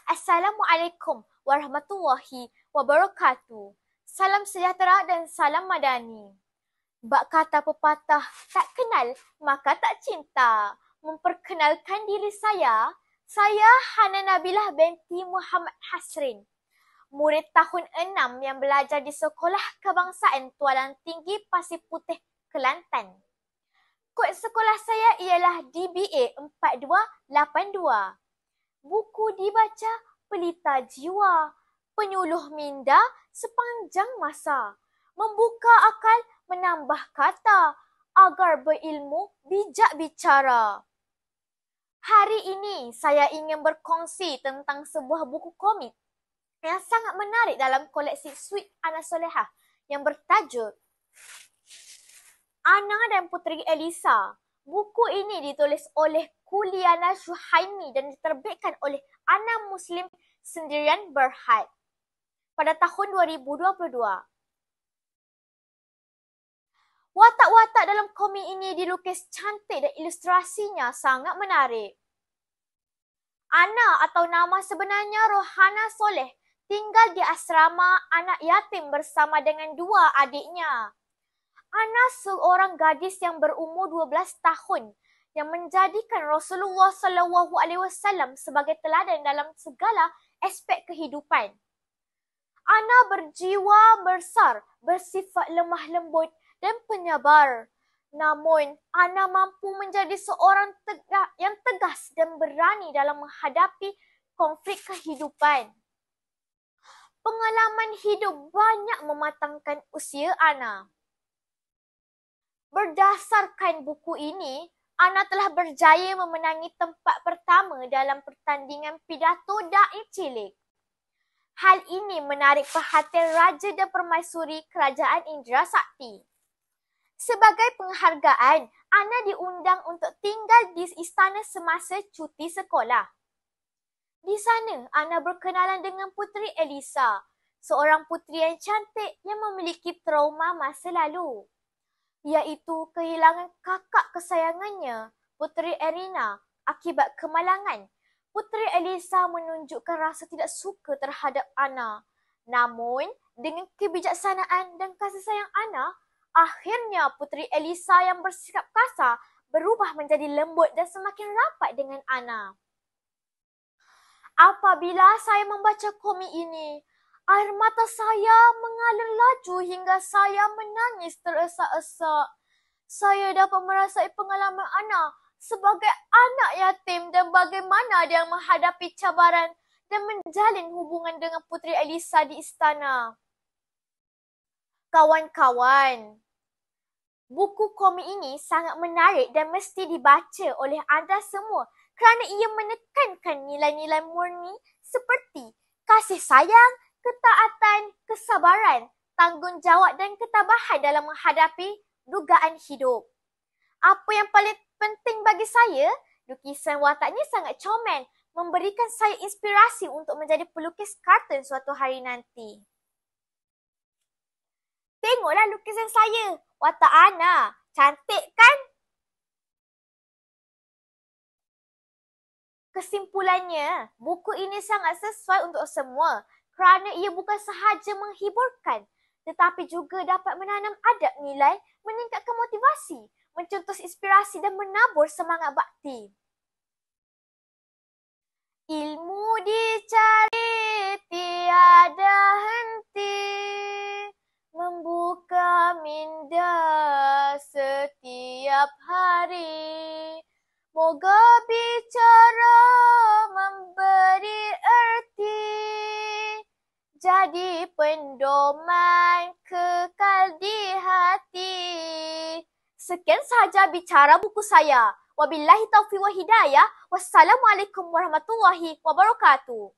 Assalamualaikum warahmatullahi wabarakatuh. Salam sejahtera dan salam madani. Bak kata pepatah, tak kenal maka tak cinta. Memperkenalkan diri saya Hana Nabilah binti Muhammad Hasrin, murid tahun 6 yang belajar di Sekolah Kebangsaan Tualang Tinggi Pasir Putih, Kelantan. Kod sekolah saya ialah DBA 4282. Buku dibaca pelita jiwa, penyuluh minda sepanjang masa, membuka akal, menambah kata, agar berilmu bijak bicara. Hari ini saya ingin berkongsi tentang sebuah buku komik yang sangat menarik dalam koleksi Sweet Ana Solehah yang bertajuk Ana dan Puteri Elisa. Buku ini ditulis oleh Kuliana Syuhaimi dan diterbitkan oleh Ana Muslim Sendirian Berhad pada tahun 2022. Watak-watak dalam komik ini dilukis cantik dan ilustrasinya sangat menarik. Ana atau nama sebenarnya Rohana Soleh tinggal di asrama anak yatim bersama dengan dua adiknya. Ana seorang gadis yang berumur 12 tahun yang menjadikan Rasulullah SAW sebagai teladan dalam segala aspek kehidupan. Ana berjiwa besar, bersifat lemah lembut dan penyabar. Namun, Ana mampu menjadi seorang yang tegas dan berani dalam menghadapi konflik kehidupan. Pengalaman hidup banyak mematangkan usia Ana. Berdasarkan buku ini, Ana telah berjaya memenangi tempat pertama dalam pertandingan pidato dai cilik. Hal ini menarik perhatian Raja dan Permaisuri Kerajaan Indra Sakti. Sebagai penghargaan, Ana diundang untuk tinggal di istana semasa cuti sekolah. Di sana, Ana berkenalan dengan Puteri Elisa, seorang puteri yang cantik yang memiliki trauma masa lalu, iaitu kehilangan kakak kesayangannya, Puteri Erina, akibat kemalangan. Puteri Elisa menunjukkan rasa tidak suka terhadap Ana. Namun, dengan kebijaksanaan dan kasih sayang Ana, akhirnya Puteri Elisa yang bersikap kasar berubah menjadi lembut dan semakin rapat dengan Ana. Apabila saya membaca komik ini, air mata saya mengalir laju hingga saya menangis teresak-esak. Saya dapat merasai pengalaman Ana sebagai anak yatim dan bagaimana dia menghadapi cabaran dan menjalin hubungan dengan Puteri Elisa di istana. Kawan-kawan, buku komik ini sangat menarik dan mesti dibaca oleh anda semua kerana ia menekankan nilai-nilai murni seperti kasih sayang, ketaatan, kesabaran, tanggungjawab dan ketabahan dalam menghadapi dugaan hidup. Apa yang paling penting bagi saya, lukisan wataknya sangat comel, memberikan saya inspirasi untuk menjadi pelukis kartun suatu hari nanti. Tengoklah lukisan saya, watak Ana, cantik kan? Kesimpulannya, buku ini sangat sesuai untuk semua kerana ia bukan sahaja menghiburkan tetapi juga dapat menanam adab nilai, meningkatkan motivasi, mencetus inspirasi dan menabur semangat bakti. Ilmu dicari tiada henti, membuka minda setiap hari. Moga bicara memberi erti, jadi pendoman kekal di hati. Sekian sahaja bicara buku saya. Wabillahi taufiq wa hidayah. Wassalamualaikum warahmatullahi wabarakatuh.